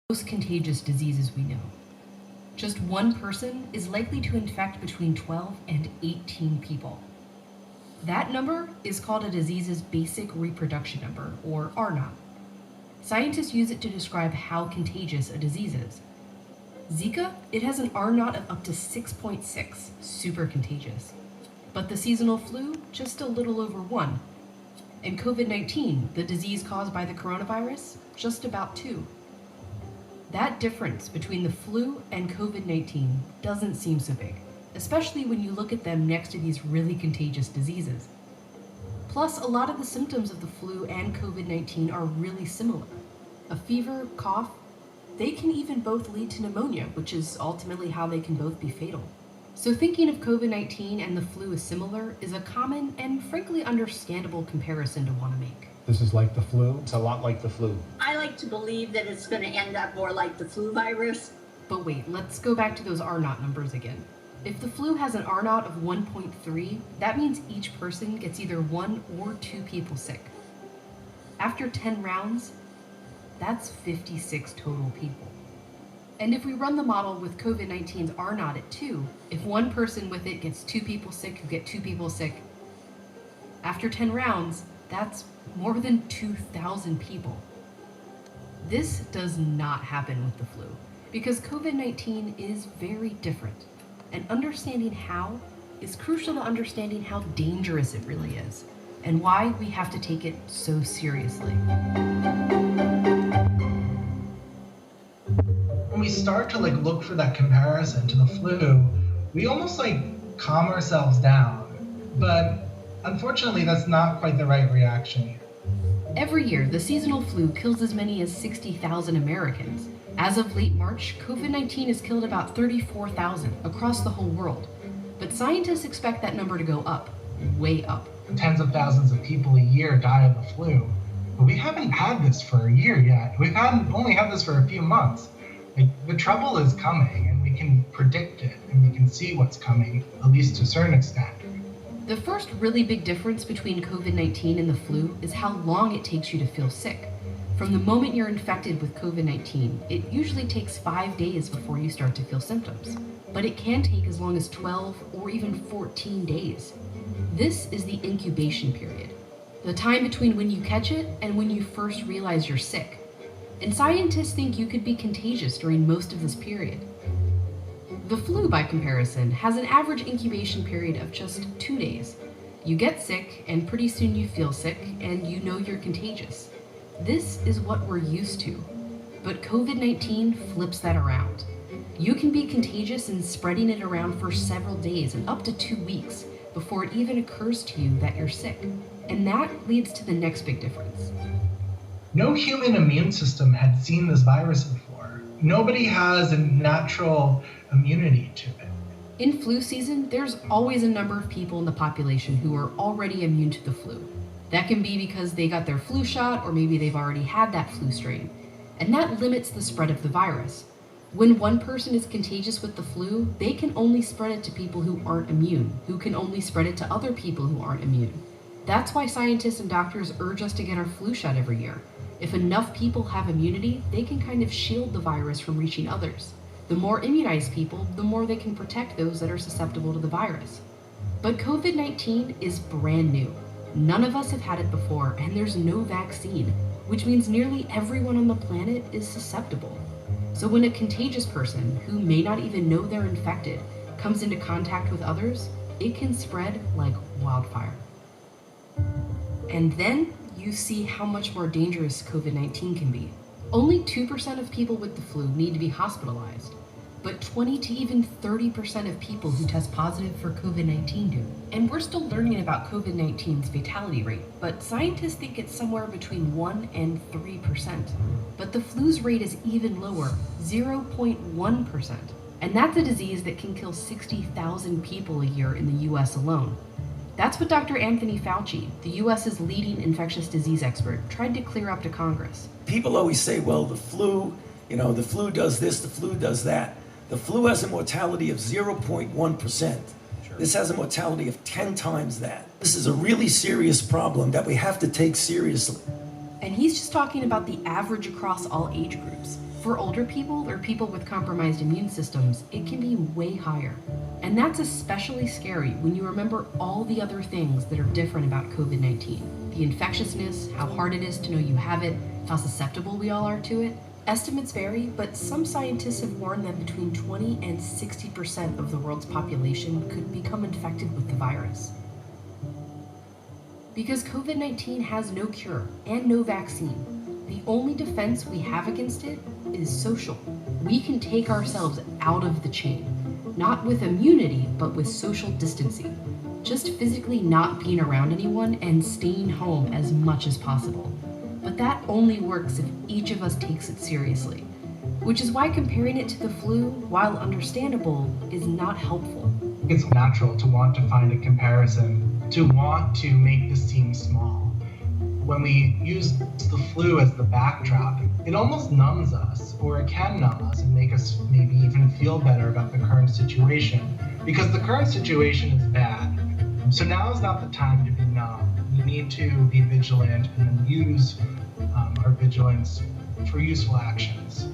most contagious diseases we know. Just one person is likely to infect between 12 and 18 people. That number is called a disease's basic reproduction number, or R0. Scientists use it to describe how contagious a disease is. Zika, it has an R0 of up to 6.6, super contagious. But the seasonal flu, just a little over 1. And COVID-19, the disease caused by the coronavirus, just about 2. That difference between the flu and COVID-19 doesn't seem so big, especially when you look at them next to these really contagious diseases. Plus, a lot of the symptoms of the flu and COVID-19 are really similar. A fever, cough, they can even both lead to pneumonia, which is ultimately how they can both be fatal. So thinking of COVID-19 and the flu as similar is a common and frankly understandable comparison to want to make. This is like the flu? It's a lot like the flu. I like to believe that it's going to end up more like the flu virus. But wait, let's go back to those R0 numbers again. If the flu has an R0 of 1.3, that means each person gets either 1 or 2 people sick. After 10 rounds, that's 56 total people. And if we run the model with COVID-19's R0 at 2, if one person with it gets 2 people sick who get 2 people sick, after 10 rounds, that's more than 2,000 people. This does not happen with the flu, because COVID-19 is very different, and understanding how is crucial to understanding how dangerous it really is, and why we have to take it so seriously. When we start to look for that comparison to the flu, we almost calm ourselves down. But unfortunately, that's not quite the right reaction either. Every year, the seasonal flu kills as many as 60,000 Americans. As of late March, COVID-19 has killed about 34,000 across the whole world. But scientists expect that number to go up, way up. Tens of thousands of people a year die of the flu. But we haven't had this for a year yet. We've only had this for a few months. The trouble is coming, and we can predict it, and we can see what's coming, at least to a certain extent. The first really big difference between COVID-19 and the flu is how long it takes you to feel sick. From the moment you're infected with COVID-19, it usually takes 5 days before you start to feel symptoms. But it can take as long as 12 or even 14 days. This is the incubation period, the time between when you catch it and when you first realize you're sick. And scientists think you could be contagious during most of this period. The flu, by comparison, has an average incubation period of just 2 days. You get sick, and pretty soon you feel sick, and you know you're contagious. This is what we're used to. But COVID-19 flips that around. You can be contagious and spreading it around for several days and up to 2 weeks before it even occurs to you that you're sick. And that leads to the next big difference. No human immune system had seen this virus before. Nobody has a natural immunity to it. In flu season, there's always a number of people in the population who are already immune to the flu. That can be because they got their flu shot, or maybe they've already had that flu strain. And that limits the spread of the virus. When one person is contagious with the flu, they can only spread it to people who aren't immune, who can only spread it to other people who aren't immune. That's why scientists and doctors urge us to get our flu shot every year. If enough people have immunity, they can kind of shield the virus from reaching others. The more immunized people, the more they can protect those that are susceptible to the virus. But COVID-19 is brand new. None of us have had it before, and there's no vaccine, which means nearly everyone on the planet is susceptible. So when a contagious person, who may not even know they're infected, comes into contact with others, it can spread like wildfire. And then you see how much more dangerous COVID-19 can be. Only 2% of people with the flu need to be hospitalized, but 20 to even 30% of people who test positive for COVID-19 do. And we're still learning about COVID-19's fatality rate, but scientists think it's somewhere between 1 and 3%. But the flu's rate is even lower, 0.1%. And that's a disease that can kill 60,000 people a year in the US alone. That's what Dr. Anthony Fauci, the US's leading infectious disease expert, tried to clear up to Congress. People always say, well, the flu does this, the flu does that. The flu has a mortality of 0.1%. Sure. This has a mortality of 10 times that. This is a really serious problem that we have to take seriously. And he's just talking about the average across all age groups. For older people or people with compromised immune systems, it can be way higher. And that's especially scary when you remember all the other things that are different about COVID-19. The infectiousness, how hard it is to know you have it, how susceptible we all are to it. Estimates vary, but some scientists have warned that between 20 and 60% of the world's population could become infected with the virus. Because COVID-19 has no cure and no vaccine, the only defense we have against it is social. We can take ourselves out of the chain, not with immunity, but with social distancing. Just physically not being around anyone and staying home as much as possible. But that only works if each of us takes it seriously, which is why comparing it to the flu, while understandable, is not helpful. It's natural to want to find a comparison, to want to make this seem small. When we use the flu as the backdrop, it almost numbs us, or it can numb us and make us maybe even feel better about the current situation, because the current situation is bad. So now is not the time to be numb. We need to be vigilant and then use our vigilance for useful actions.